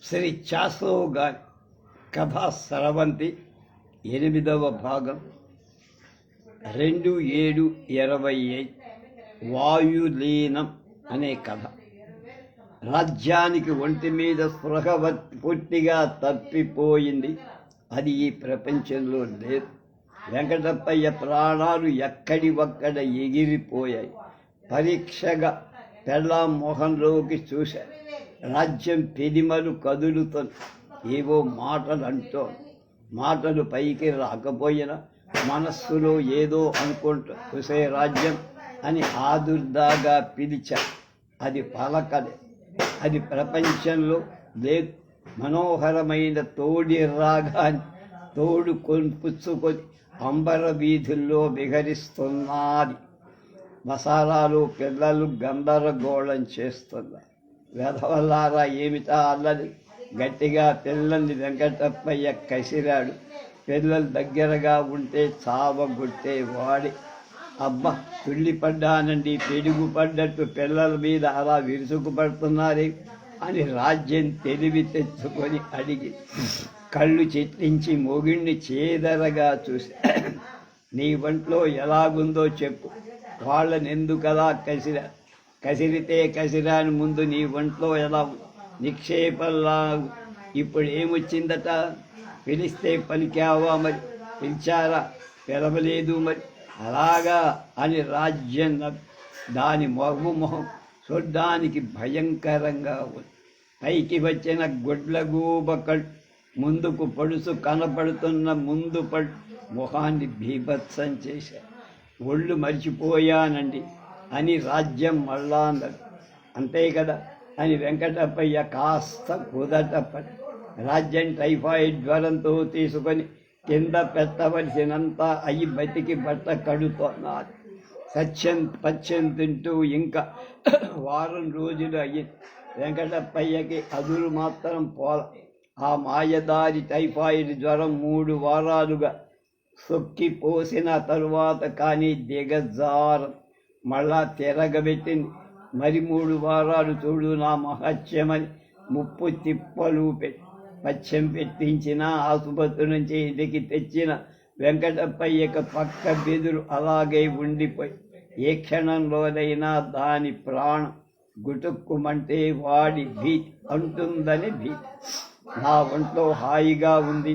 శ్రీ చాసో గారి కథా స్రవంతి 8వ భాగం 2/7/25 వాయులీనం అనే కథ. రాజ్యానికి ఒంటి మీద స్పృహ పూర్తిగా తప్పిపోయింది. అది ఈ ప్రపంచంలో లేదు. వెంకటప్పయ్య ప్రాణాలు ఎక్కడి ఒక్కడ ఎగిరిపోయాయి. పరీక్షగా పెళ్ళాం మొహంలోకి చూశారు. రాజ్యం పెదిమలు కదులుతుంది. ఏవో మాటలు అంటోంది. మాటలు పైకి రాకపోయినా మనస్సులో ఏదో అనుకుంటూ చూసే రాజ్యం అని ఆదుర్దాగా పిలిచారు. అది పలకలే. అది ప్రపంచంలో లేదు. మనోహరమైన తోడి రాగాన్ని తోడు పుచ్చుకొని అంబర వీధుల్లో విహరిస్తున్నది. మసాలాలు పిల్లలు గందరగోళం చేస్తున్నారు. వెధవల్లారా ఏమిటా అల్లది? గట్టిగా పిల్లల్ని వెంకటప్పయ్య కసిరాడు. పిల్లలు దగ్గరగా ఉంటే చావగొట్టే వాడి. అబ్బా, తుళ్ళి పడ్డానండి, పెడుగు పడ్డట్టు పిల్లల మీద అలా విరుసుకుపడుతున్నారే అని రాజ్యం తెలివి తెచ్చుకొని అడిగి కళ్ళు చెట్టించి మొగిణ్ణి చేదరగా చూసి, నీ ఒంట్లో ఎలాగుందో చెప్పు, వాళ్ళని ఎందుకలా కసిరితే కసిరాని ముందు నీ ఒంట్లో ఎలా నిక్షేపంలా ఇప్పుడు ఏమొచ్చిందట? పిలిస్తే పలికావా? మరి పిలిచారా? పిలవలేదు మరి అలాగా అని రాజ్యం దాని మొహం చూడ్డానికి భయంకరంగా ఉంది. పైకి వచ్చిన గుడ్లగూబ ముందుకు పడుసు కనపడుతున్న ముందు మొహాన్ని బీభత్సం చేశారు. ఒళ్ళు మర్చిపోయానండి అని రాజ్యం మళ్ళా అన్నది. అంతే కదా అని వెంకటప్పయ్య కాస్త కుదటపడి రాజ్యం టైఫాయిడ్ జ్వరంతో తీసుకొని కింద పెట్టవలసినంత అయి బతికి బట్ట కడుతున్నారు. పచ్చం తింటూ ఇంకా వారం రోజులు అయ్యింది. వెంకటప్పయ్యకి అదురు మాత్రం పోల. ఆ మాయదారి టైఫాయిడ్ జ్వరం 3 వారాలుగా సొక్కిపోసిన తరువాత కానీ దిగజారం మళ్ళా తిరగబెట్టింది. మరి 3 వారాలు చూడు నా మహత్యమని ముప్పు తిప్పలు పచ్చం పెట్టించిన ఆసుపత్రి నుంచి ఇంటికి తెచ్చిన వెంకటప్పయ్యకు పక్క బెదురు అలాగే ఉండిపోయి ఏ క్షణంలోనైనా దాని ప్రాణం గుటుక్కుమంటే వాడి భీతి అంటుందని భీతి. నా ఒంట్లో హాయిగా ఉంది,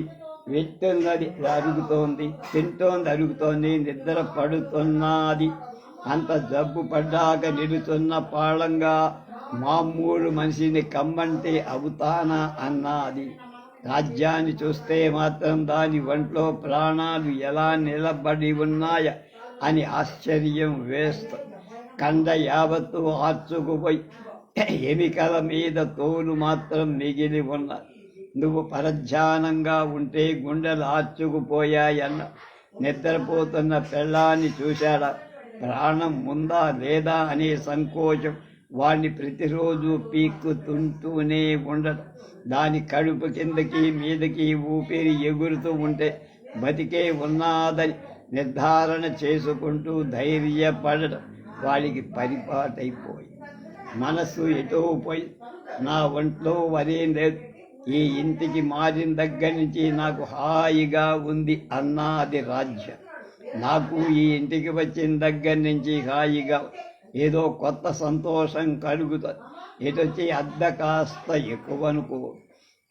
వెళ్తున్నది అరుగుతోంది, తింటోంది అరుగుతోంది, నిద్ర పడుతున్నది. అంత జబ్బు పడ్డాక నిలుతున్న పాళంగా మామూలు మనిషిని కమ్మంటే అవుతానా అన్నది. రాజ్యాన్ని చూస్తే మాత్రం దాని ఒంట్లో ప్రాణాలు ఎలా నిలబడి ఉన్నాయా అని ఆశ్చర్యం వేస్తుంది. కండ యావత్తు ఆర్చుకుపోయి ఎమికల మీద తోలు మాత్రం మిగిలి ఉన్నది. నువ్వు పరధ్యానంగా ఉంటే గుండెలు ఆర్చుకుపోయాయన్న. నిద్రపోతున్న పెళ్ళాన్ని చూశాడా? ప్రాణం ఉందా లేదా అనే సంకోచం వాడిని ప్రతిరోజు పీక్కుతుంటూనే ఉండడం. దాని కడుపు కిందకి మీదకి ఊపిరి ఎగురుతూ ఉంటే బతికే ఉన్నాదని నిర్ధారణ చేసుకుంటూ ధైర్యపడడం వాడికి పరిపాటైపోయి మనస్సు ఎటో పోయి నా ఒంట్లో వరేం లేదు, ఈ ఇంటికి మారిన దగ్గర నుంచి నాకు హాయిగా ఉంది అన్నది రాజ్యం. నాకు ఈ ఇంటికి వచ్చిన దగ్గర నుంచి హాయిగా ఏదో కొత్త సంతోషం కలుగుతుంది. ఎటొచ్చి అద్దె కాస్త ఎక్కువ అనుకో,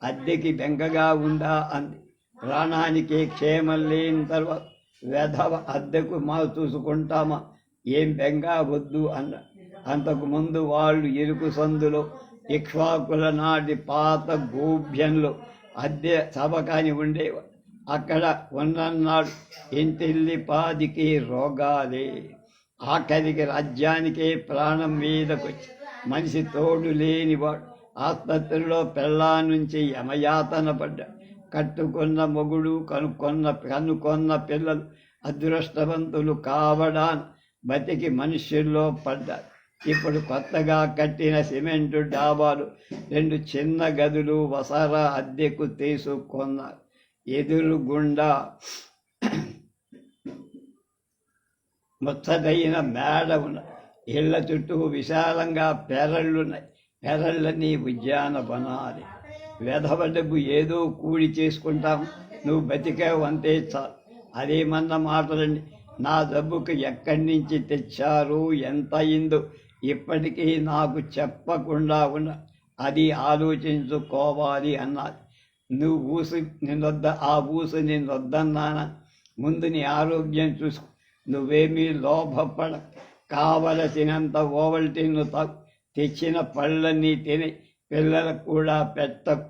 అద్దెకి బెంగగా ఉందా అంది. ప్రాణానికి క్షేమం లేని తర్వాత వెధవ అద్దెకు మా చూసుకుంటామా, ఏం బెంగ వద్దు అన్న. అంతకుముందు వాళ్ళు ఇరుకు సందులో ఇక్ష్వాకుల నాటి పాత గోభ్యంలో అద్దె సబకాని ఉండేవా. అక్కడ ఉన్ననాడు ఇంటిల్లి పాదికి రోగాలే. ఆఖరికి రాజ్యానికే ప్రాణం మీదకొచ్చి మనిషి తోడు లేనివాడు ఆసుపత్రిలో పెళ్ళా నుంచి యమయాతన పడ్డాడు. కట్టుకున్న మొగుడు కనుకొన్న పిల్లలు అదృష్టవంతులు కావడాన్ని బతికి మనుష్యుల్లో పడ్డారు. ఇప్పుడు కొత్తగా కట్టిన సిమెంటు డాబాలు 2 చిన్న గదులు వసారా అద్దెకు తీసుకున్నారు. ఎదురుగుండా ముచ్చటైన మేడ ఉన్నాయి. ఇళ్ల చుట్టూ విశాలంగా పెరళ్ళున్నాయి. పెరళ్ళని ఉద్యానవనాలి. వెధవ డబ్బు ఏదో కూడి చేసుకుంటాం, నువ్వు బతికావు అంతే చాలు. అదేమన్న మాటలండి. నా డబ్బుకు ఎక్కడి నుంచి తెచ్చారు, ఎంత అయిందో ఇప్పటికీ నాకు చెప్పకుండా ఉన్న అది ఆలోచించుకోవాలి అన్నది. నువ్వు ఆ ఊసు నిన్నొద్దన్నానా? ముందు నీ ఆరోగ్యం చూసుకో. నువ్వేమీ లోభపడ, కావలసినంత ఓవల్టీను తెచ్చిన పళ్ళన్నీ తిని పిల్లలకు కూడా పెట్టకు.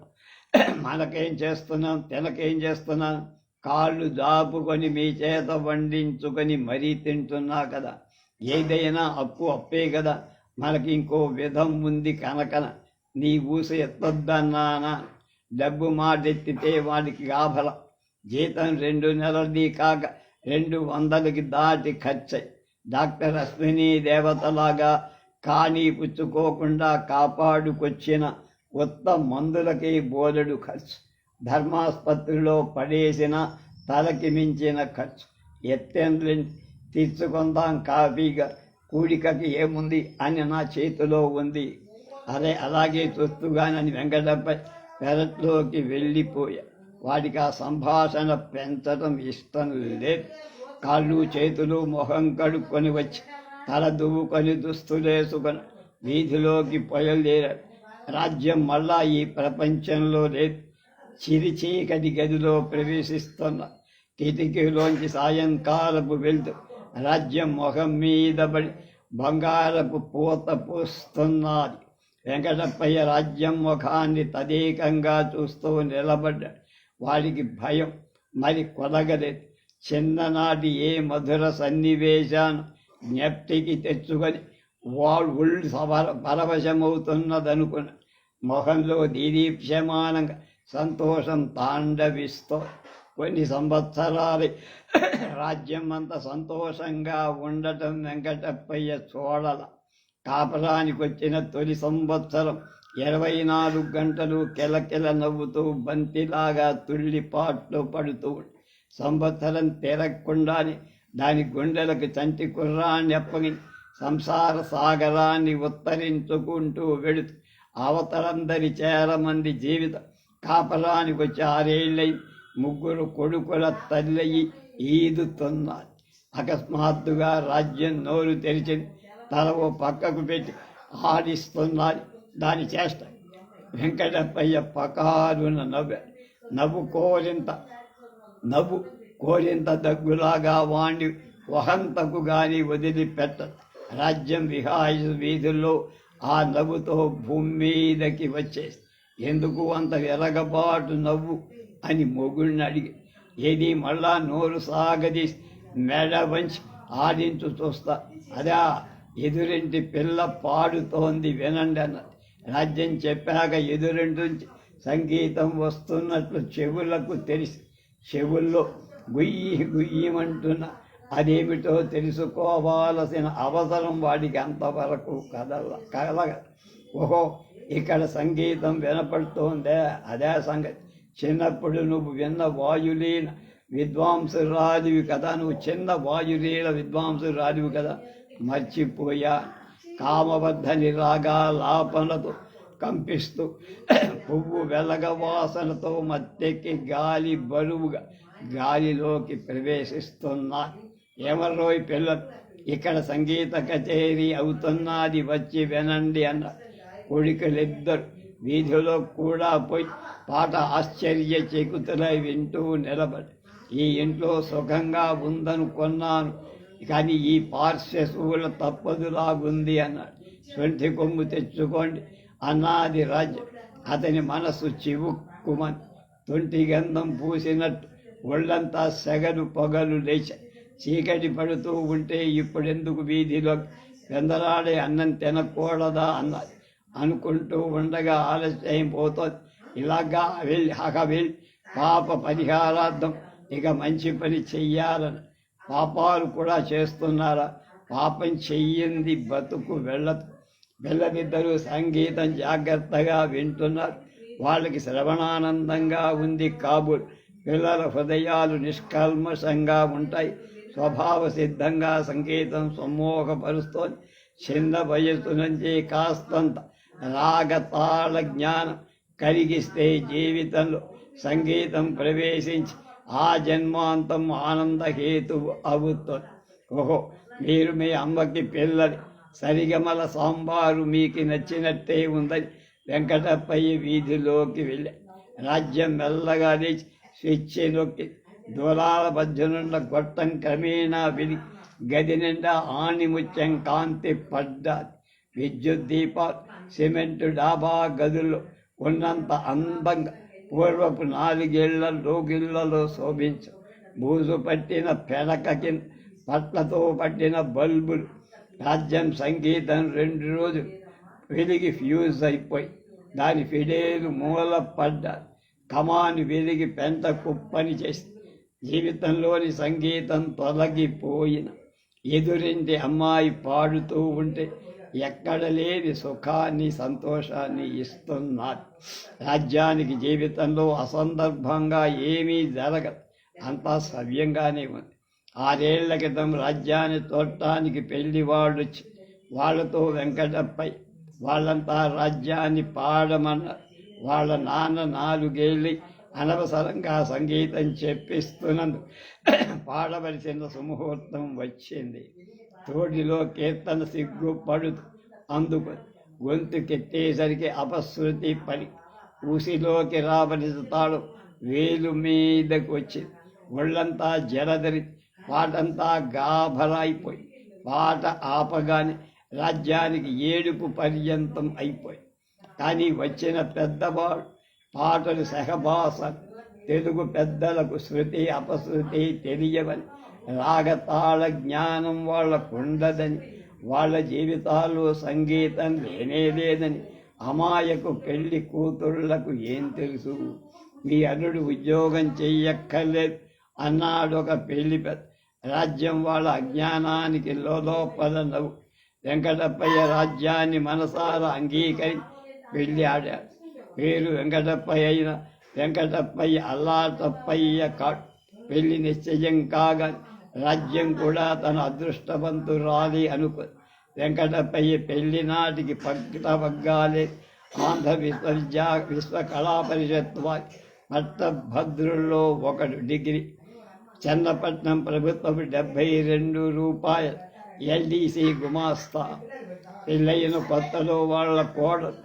మనకేం చేస్తున్నాం, తినకేం చేస్తున్నాను? కాళ్ళు దాపుకొని మీ చేత వండించుకొని మరీ తింటున్నా కదా. ఏదైనా అప్పే కదా. మనకి ఇంకో విధం ఉంది కనకన నీ ఊసు ఎత్తొద్దన్నానా? డబ్బు మాటెత్తితే వాడికి గాభల. జీతం 2 నెలలది కాక 200కి దాటి ఖర్చు. డాక్టర్ అశ్విని దేవతలాగా కానీ పుచ్చుకోకుండా కాపాడుకొచ్చిన కొత్త మందులకి బోలెడు ఖర్చు. ధర్మాసుపత్రిలో పడేసిన తలకి మించిన ఖర్చు. ఎత్తెండ్లు తీర్చుకుందాం కాఫీగా, కూడికకి ఏముంది అని నా చేతిలో ఉంది. అలాగే చూస్తుగానని వెంకటప్ప పెరట్లోకి వెళ్ళిపోయా. వాడికి ఆ సంభాషణ పెంచడం ఇష్టం లేదు. కాళ్ళు చేతులు మొహం కడుక్కొని వచ్చి తల దువ్వుకొని దుస్తులేసుకొని వీధిలోకి బయలుదేరాడు. రాజ్యం మళ్ళా ఈ ప్రపంచంలో లేదు. చిరిచీకటి గదిలో ప్రవేశిస్తున్న కిటికీలోంచి సాయంకాలపు వెళ్తూ రాజ్యం మొహం మీద పడి బంగారపు పూత పోస్తున్నది. వెంకటప్పయ్య రాజ్యం ముఖాన్ని తదేకంగా చూస్తూ నిలబడ్డాడు. వాడికి భయం మరి కొలగలేదు. చిన్ననాటి ఏ మధుర సన్నివేశాన్ని జ్ఞప్తికి తెచ్చుకొని ఒళ్ళు పరవశమవుతున్నదనుకున్న మొహంలో దీదీప్యమానంగా సంతోషం తాండవిస్తూ కొన్ని సంవత్సరాలు రాజ్యం అంత సంతోషంగా ఉండటం వెంకటప్పయ్య చూడల. కాపరానికి వచ్చిన తొలి సంవత్సరం 24 గంటలు కిలకిల నవ్వుతూ బంతిలాగా తుళ్ళిపాట్లు పడుతూ సంవత్సరం తిరగకుండానే దాని గుండెలకు చంటి కుర్రాన్ని అప్పగించి సంసార సాగరాన్ని ఉత్తరించుకుంటూ వెళుతూ అవతలందరి చేరమంది జీవితం కాపరానికి వచ్చి 6 ఏళ్ళై 3 కొడుకుల తల్లయి ఈదుతున్నది. అకస్మాత్తుగా రాజ్యం నోరు తెరిచింది. తల ఓ పక్కకు పెట్టి ఆడిస్తున్నది. దాని చేష్ట వెంకటప్పయ్య పకారున నవ్వు కోరింత దగ్గులాగా వాణ్ణి వహంతకు గాని వదిలిపెట్టదు. రాజ్యం విహాయి వీధుల్లో ఆ నవ్వుతో భూమి మీదకి వచ్చేసి ఎందుకు అంత ఎరగబాటు నవ్వు అని మొగుడిని అడిగి ఏది మళ్ళా నోరు సాగదీసి మెడ వంచి ఆడించు చూస్తా. అదా ఎదురింటి పిల్ల పాడుతోంది వినండి అన్నది. రాజ్యం చెప్పాక ఎదురింటి నుంచి సంగీతం వస్తున్నట్లు చెవులకు తెలిసి చెవుల్లో గుయ్యమంటున్న అదేమిటో తెలుసుకోవాల్సిన అవసరం వాడికి అంతవరకు కలగ. ఓహో, ఇక్కడ సంగీతం వినపడుతోందే, అదే సంగతి. చిన్నప్పుడు నువ్వు విన్న వాయులీన విద్వాంసురాలివి కదా, నువ్వు చిన్న వాయులీన విద్వాంసురాలివి కదా, మర్చిపోయా. కామబద్ధని రాగాలాపనతో కంపిస్తూ పువ్వు వెలగ వాసనతో మత్తెక్కి గాలి బరువుగా గాలిలోకి ప్రవేశిస్తున్నా. ఏమర్రోయ్ పిల్లలు, ఇక్కడ సంగీత కచేరీ అవుతున్నది, వచ్చి వినండి అన్న. కొడుకులిద్దరు వీధిలో కూడా పోయి పాట ఆశ్చర్యచకితులై వింటూ నిలబడి ఈ ఇంట్లో సుఖంగా ఉందనుకున్నాను, కానీ ఈ పార్శ్వశూల తప్పదులాగుంది అన్నాడు. సొంటి కొమ్ము తెచ్చుకోండి అన్నాది రాజ్యం. అతని మనసు చివుక్కుమని తొంటి గంధం పూసినట్టు ఒళ్ళంతా సెగలు పొగలు లేచాయి. చీకటి పడుతూ ఉంటే ఇప్పుడెందుకు వీధిలో వెందరాడే అన్నం తినకూడదా అన్నది. అనుకుంటూ ఉండగా ఆలస్యం పోతుంది. ఇలాగా వెళ్ళి పాప పరిహారార్థం ఇక మంచి పని చెయ్యాలని. పాపాలు కూడా చేస్తున్నారా? పాపం చెయ్యింది బతుకు వెళ్ళదు. పిల్లలిద్దరూ సంగీతం జాగ్రత్తగా వింటున్నారు. వాళ్ళకి శ్రవణానందంగా ఉంది కాబోలు. పిల్లల హృదయాలు నిష్కల్మషంగా ఉంటాయి. స్వభావ సిద్ధంగా సంగీతం సమ్మోహపరుస్తోంది. చిన్న వయస్సు నుంచి కాస్తంత రాగతాళ జ్ఞానం కలిగిస్తే జీవితంలో సంగీతం ప్రవేశించి ఆ జన్మాంతం ఆనందహేతువు అవుతుంది. ఓహో, మీరు మీ అమ్మకి పిల్లలు, సరిగమల సాంబారు మీకు నచ్చినట్టే ఉందని వెంకటప్పయ్య వీధిలోకి వెళ్ళి రాజ్యం మెల్లగా లేచి స్విచ్ నొక్కి దూరాల మధ్యనున్న గొట్టం క్రమేణా విని గది నిండా ఆణిముత్యం కాంతి పడ్డాది. విద్యుత్ దీపాలు సిమెంటు డాబా గదుల్లో ఉన్నంత అందంగా పూర్వపు 4 ఏళ్ల రోగిళ్లలో శోభించు. బూజు పట్టిన పెడక కింద పట్లతో పట్టిన బల్బులు. రాజ్యం సంగీతం 2 రోజులు వెలిగి ఫ్యూజ్ అయిపోయి దాని ఫిడేలు మూల పడ్డారు. కమాను వెలిగి పెంట కుప్పని చేసి జీవితంలోని సంగీతం తొలగిపోయిన ఎదురింటి అమ్మాయి పాడుతూ ఉంటే ఎక్కడ లేని సుఖాన్ని సంతోషాన్ని ఇస్తున్నారు. రాజ్యానికి జీవితంలో అసందర్భంగా ఏమీ జరగదు, అంతా సవ్యంగానే ఉంది. 6 ఏళ్ల క్రితం రాజ్యాన్ని చూడటానికి పెళ్లివాళ్ళు వచ్చి వాళ్లతో వెంకటప్పయ్య వాళ్ళంతా రాజ్యాన్ని పాడమన్నారు. వాళ్ళ నాన్న 4 ఏళ్ళు అనవసరంగా సంగీతం చెప్పిస్తున్నందుకు పాడవలసిన సుముహూర్తం వచ్చింది. తోడిలో కీర్తన సిగ్గుపడుతూ అందుకు గొంతుకెత్తేసరికి అపశృతి పడి ఊసిలోకి రావలసిన తాళం వేలు మీదకు వచ్చింది. ఒళ్ళంతా జలధరి పాటంతా గాభరాయిపోయి పాట ఆపగానే రాజ్యానికి ఏడుపు పర్యంతం అయిపోయి. కానీ వచ్చిన పెద్దవాడు పాటలు సహభాష, తెలుగు పెద్దలకు శృతి అపశృతి తెలియవని, రాగతాళ జ్ఞానం వాళ్ళకుండదని, వాళ్ళ జీవితాల్లో సంగీతం లేనేలేదని అమాయకు పెళ్లి కూతుళ్లకు ఏం తెలుసు? మీ అల్లుడు ఉద్యోగం చెయ్యక్కర్లేదు అన్నాడొక పెళ్లి పెద్ద. రాజ్యం వాళ్ళ అజ్ఞానానికి లోపల నవ్వు. వెంకటప్పయ్య రాజ్యాన్ని మనసారా అంగీకరించి పెళ్లి ఆడాడు. పేరు వెంకటప్పయ్య అయిన వెంకటప్పయ్య అల్లాటప్పయ్య కాడు. పెళ్లి నిశ్చయం కాగా రాజ్యం కూడా తన అదృష్టవంతురాలి అనుకో. వెంకటప్పయ్య పెళ్లి నాటికి పగ్గలే ఆంధ్ర విశ్వ కళా పరిషత్ వారి పట్టభద్రుల్లో 1 డిగ్రీ. చన్నపట్నం ప్రభుత్వం 72 రూపాయలు ఎల్డీసీ గుమాస్తా. పెళ్ళయిన కొత్తలో వాళ్ళ కోడలు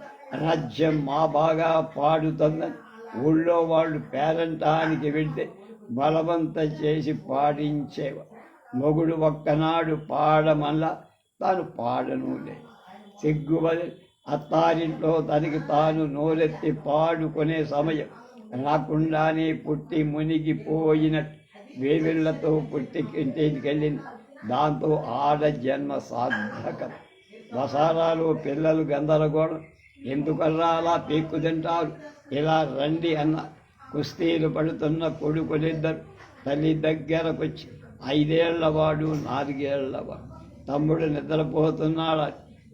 రాజ్యం మా బాగా పాడుతుందని ఊళ్ళో వాళ్ళు పేరంటానికి వెళ్తే బలవంతం చేసి పాడించేవారు. మొగుడు ఒక్కనాడు పాడమల్లా తాను పాడను లేదు. సిగ్గుబడి అత్తారింట్లో తనకి తాను నోరెత్తి పాడుకునే సమయం రాకుండానే పుట్టి మునిగిపోయినట్టు వేవిళ్లతో పుట్టింటికి వెళ్ళింది. దాంతో ఆడ జన్మ సార్థకం. వసారాలు పిల్లలు గందరగోళం. ఎందుకల్లా అలా పీక్కు తింటారు, ఇలా రండి అన్న. కుస్తీలు పడుతున్న కొడుకులిద్దరు తల్లి దగ్గరకొచ్చి 5 ఏళ్లవాడు 4 ఏళ్లవాడు. తమ్ముడు నిద్రపోతున్నాడు,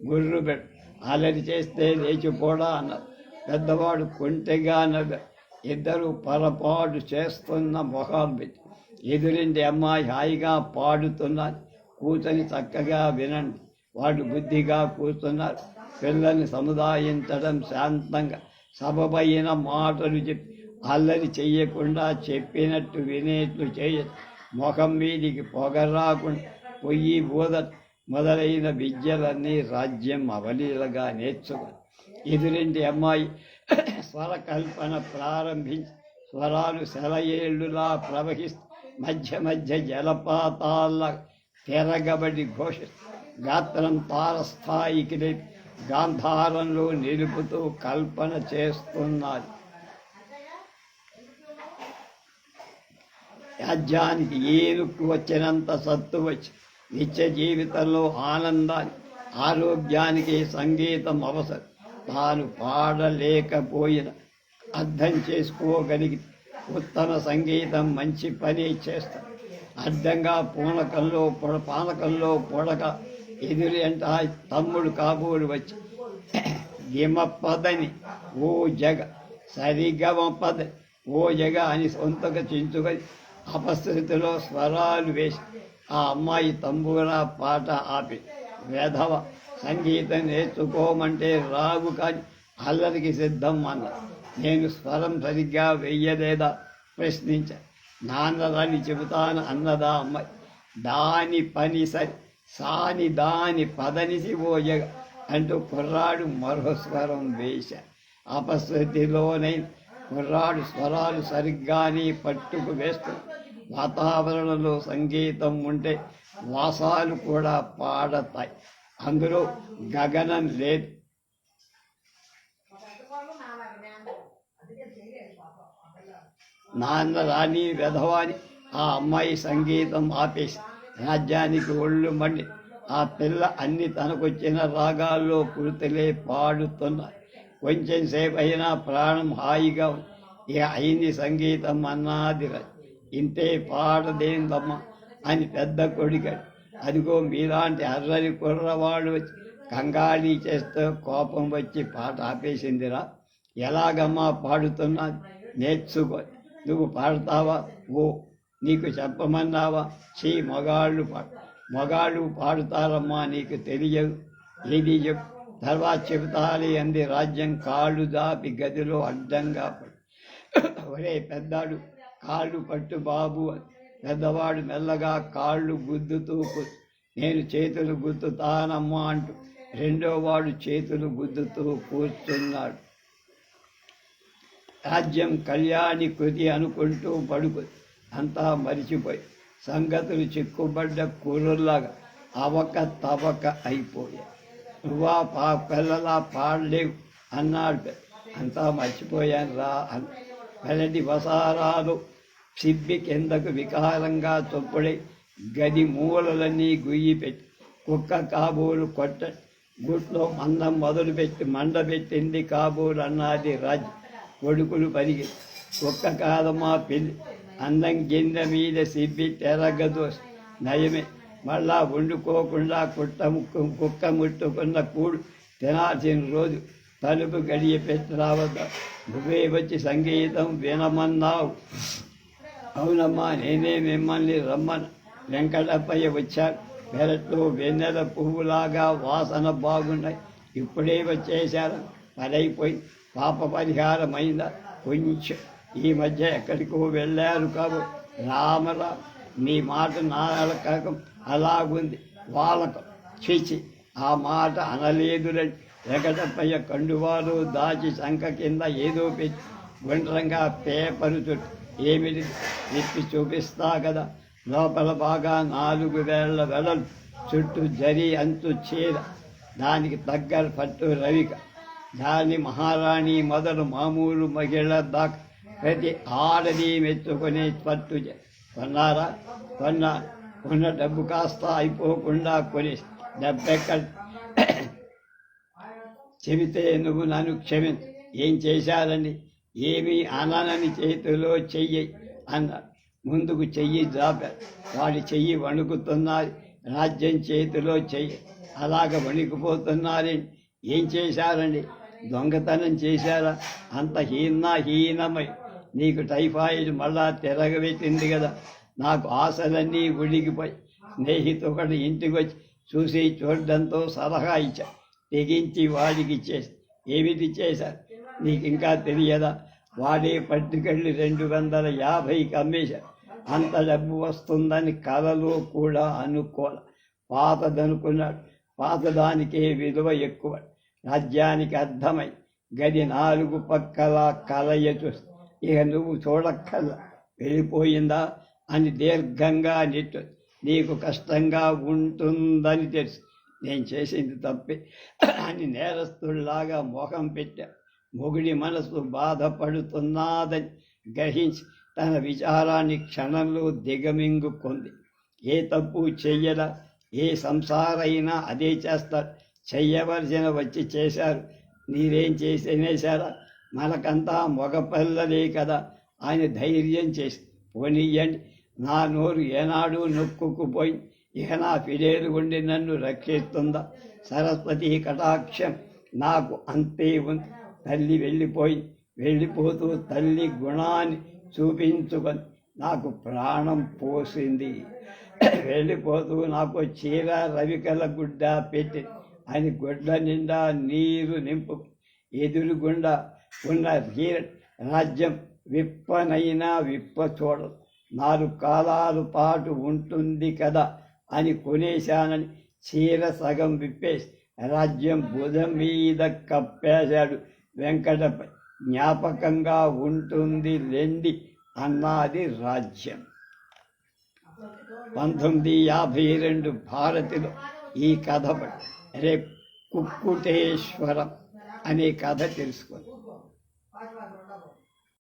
గుర్రు పెట్టు అలరి చేస్తే లేచిపోడా అన్నారు. పెద్దవాడు కొంటెగా నవ్వారు. ఇద్దరు పొరపాటు చేస్తున్న మొహాలు పెట్టి ఎదురింటి అమ్మాయి హాయిగా పాడుతున్నారు, కూర్చొని చక్కగా వినండి. వాడు బుద్ధిగా కూర్చున్నారు. పిల్లల్ని సముదాయించడం శాంతంగా సబబైన మాటలు చెప్పి అల్లరి చెయ్యకుండా చెప్పినట్టు వినేట్లు చేయదు. ముఖం మీదికి పొగ రాకుండా పొయ్యి బోధ మొదలైన విద్యలన్నీ రాజ్యం అవలీలగా నేర్చుకుని ఎదురింటి అమ్మాయి స్వరకల్పన ప్రారంభించి స్వరాలు సెలయేళ్లులా ప్రవహిస్తూ మధ్య మధ్య జలపాతాల తిరగబడి ఘోషిస్తూ గాత్రం తారస్థాయికి లేపి గాంధారంలో నిలుపుతూ కల్పన చేస్తున్నారు. రాజ్యానికి ఏనుకు వచ్చినంత సత్తు వచ్చి నిత్య జీవితంలో ఆనందాన్ని ఆరోగ్యానికి సంగీతం అవసరం. తాను పాడలేకపోయిన అర్థం చేసుకోగలిగి ఉత్తమ సంగీతం మంచి పని చేస్తాడు. అడ్డంగా పానకంలో పొడక ఎదురు అంట తమ్ముడు కాబోలు వచ్చి గిమపదని ఓ జగ సరిగమపదని ఓ జగ అని సొంతగా చించుకొని అపస్థితిలో స్వరాలు వేసి ఆ అమ్మాయి తంబూరా పాట ఆపి వేధవ సంగీతం నేర్చుకోమంటే రాగు కానీ అల్లరికి సిద్ధం అన్నది. నేను స్వరం సరిగ్గా వెయ్యలేదా ప్రశ్నించా. నాన్నదని చెబుతాను అన్నదా అమ్మాయి. దాని పని సరి సాని దాని పదనిసి పోయగా అంటూ కుర్రాడు మరో స్వరం వేశా. అపశృతిలోనై కుర్రాడు స్వరాలు సరిగ్గానే పట్టుకు వేస్తూ వాతావరణంలో సంగీతం ఉంటే వాసాలు కూడా పాడతాయి. అందులో గగనం లేదు. నాన్న రాణి వెధవాని ఆ అమ్మాయి సంగీతం ఆపేసి రాజ్యానికి ఒళ్ళు మండి ఆ పిల్ల అన్ని తనకొచ్చిన రాగాల్లో పూర్తిలే పాడుతున్నారు. కొంచెం సేపు అయినా ప్రాణం హాయిగా ఉంది. ఇక అయింది సంగీతం అన్నాది. ఇంతే పాడదేందమ్మా అని పెద్ద కొడిగాడు. అదిగో మీలాంటి అర్రని కుర్రవాడు వచ్చి కంగాళీ చేస్తూ కోపం వచ్చి పాట ఆపేసిందిరా. ఎలాగమ్మా పాడుతున్నది నేర్చుకో. నువ్వు పాడతావా? ఓ నీకు చెప్పమన్నావా? మగాళ్ళు పాడుతారమ్మా, నీకు తెలియదు. ఏది చెప్పు, తర్వాత చెబుతాలి అంది రాజ్యం కాళ్ళు దాపి గదిలో అడ్డంగా పడి. ఒరే పెద్దాడు కాళ్ళు పట్టు బాబు. పెద్దవాడు మెల్లగా కాళ్ళు గుద్దుతూ నేను చేతులు గుద్దుతానమ్మా అంటూ రెండోవాడు చేతులు గుద్దుతూ కూర్చున్నాడు. రాజ్యం కళ్యాణి కృతి అనుకుంటూ పడుకు అంతా మరిచిపోయి సంగతులు చిక్కుబడ్డ కూరల్లాగా అవక తవక అయిపోయాయి. నువ్వా పిల్లలా పాడలేవు అన్నాడు. అంతా మర్చిపోయాను రా అని వెలటి వసారాలు సిబ్బి కిందకు వికారంగా చొప్పుడై గది మూలలన్నీ గుయ్యి పెట్టి కుక్క కాబోలు కొట్ట గుట్లో మందం మొదలుపెట్టి మండబెట్టింది కాబోలు అన్నది రాజ్యం. కొడుకులు పరిగి కుక్క కాదమ్మా పెళ్ళి అందం కింద మీద సిబ్బి తెరగదు నయమే. మళ్ళా వండుకోకుండా కుక్క ముట్టుకున్న కూడు తినాల్సిన రోజు తలుపు గడియ పెట్టి రావద్దా. నువ్వే వచ్చి సంగీతం వినమన్నావు. అవునమ్మా, నేనే మిమ్మల్ని రమ్మను. వెంకటప్పయ్య వచ్చారు. పెరట్లో వెన్నెల పువ్వులాగా వాసన బాగున్నాయి. ఇప్పుడే వచ్చేశారు. పదైపోయి పాప పరిహారం అయిందా? కొంచెం ఈ మధ్య ఎక్కడికో వెళ్ళారు కాబో. రామరా, నీ మాట నాలకం అలాగుంది. వాళ్ళకం చేసి ఆ మాట అనలేదురండి. వెంకటప్పయ్య కండువాలు దాచి శంఖ కింద ఏదో పెట్టి గుండ్రంగా పేపరు చుట్టూ ఏమిటి ఎత్తి చూపిస్తా కదా. లోపల బాగా 4 వేళ్ల వెడలు, చుట్టూ జరి అంచు చీర, దానికి దగ్గర పట్టు రవిక. దాని మహారాణి మొదలు మామూలు మహిళ దాకా ప్రతి ఆడది మెచ్చుకునే పట్టు కొన్నారా? కొన్న డబ్బు కాస్త అయిపోకుండా కొని డబ్బెక్కడ చెబితే నువ్వు నన్ను క్షమించు. ఏం చేశారండి? ఏమీ అనని చేతిలో చెయ్యి అన్నారు. ముందుకు చెయ్యి జాపారు. వాడి చెయ్యి వణుకుతున్నది. రాజ్యం చేతిలో చెయ్యి అలాగ వణికిపోతున్నారే. ఏం చేశారండి? దొంగతనం చేశారా? అంత హీనమై నీకు టైఫాయిడ్ మళ్ళా తిరగబెట్టింది కదా. నాకు ఆశలన్నీ ఉడిగిపోయి స్నేహితుడు ఇంటికి వచ్చి చూసి చూడడంతో సలహా ఇచ్చా. తెగించి వాడికి ఇచ్చేసి ఏమిటి చేశారు నీకు ఇంకా తెలియదా? వాడే పట్టుకెళ్ళి 250కి అమ్మేశారు. అంత డబ్బు వస్తుందని కలలో కూడా అనుకోలే. పాతదనుకున్నాడు. పాతదానికే విలువ ఎక్కువ. రాజ్యానికి అర్థమై గది 4 పక్కల కలయ చూసి ఇక నువ్వు చూడక్కల్లా వెళ్ళిపోయిందా అని దీర్ఘంగా నెట్టు. నీకు కష్టంగా ఉంటుందని తెలుసు. నేను చేసింది తప్పే అని నేరస్తుల్లాగా మొహం పెట్టా. మొగుడి మనసు బాధపడుతున్నాదని గ్రహించి తన విచారాన్ని క్షణంలో దిగమింగుకుంది. ఏ తప్పు చెయ్యలా. ఏ సంసారైనా అదే చేస్తారు. చెయ్యవలసిన వచ్చి చేశారు. మీరేం చేసేసారా? మనకంతా మగపిల్లలే కదా ఆయన ధైర్యం చేసి పోనీయండి. నా నోరు ఏనాడు నొక్కుకుపోయి ఇక నా ఫిడేలు ఉండి నన్ను రక్షిస్తుందా? సరస్వతి కటాక్షం నాకు అంతే ఉంది. తల్లి వెళ్ళిపోతూ తల్లి గుణాన్ని చూపించుకొని నాకు ప్రాణం పోసింది. వెళ్ళిపోతూ నాకు చీర రవికల గుడ్డ పెట్టి అని గుడ్డ నిండా నీరు నింపు ఎదురుగుండా ఉన్న రాజ్యం విప్పనైనా విప్ప చూడదు. 4 కాలాల పాటు ఉంటుంది కదా అని కొనేశానని చీర సగం విప్పేసి రాజ్యం భుజం మీద కప్పేశాడు వెంకటపై. జ్ఞాపకంగా ఉంటుంది లెండి అన్నది రాజ్యం. 1952 భారతిలో ఈ కథ రే కుక్కుటేశ్వరం అనే కథ తెలుసుకుంది.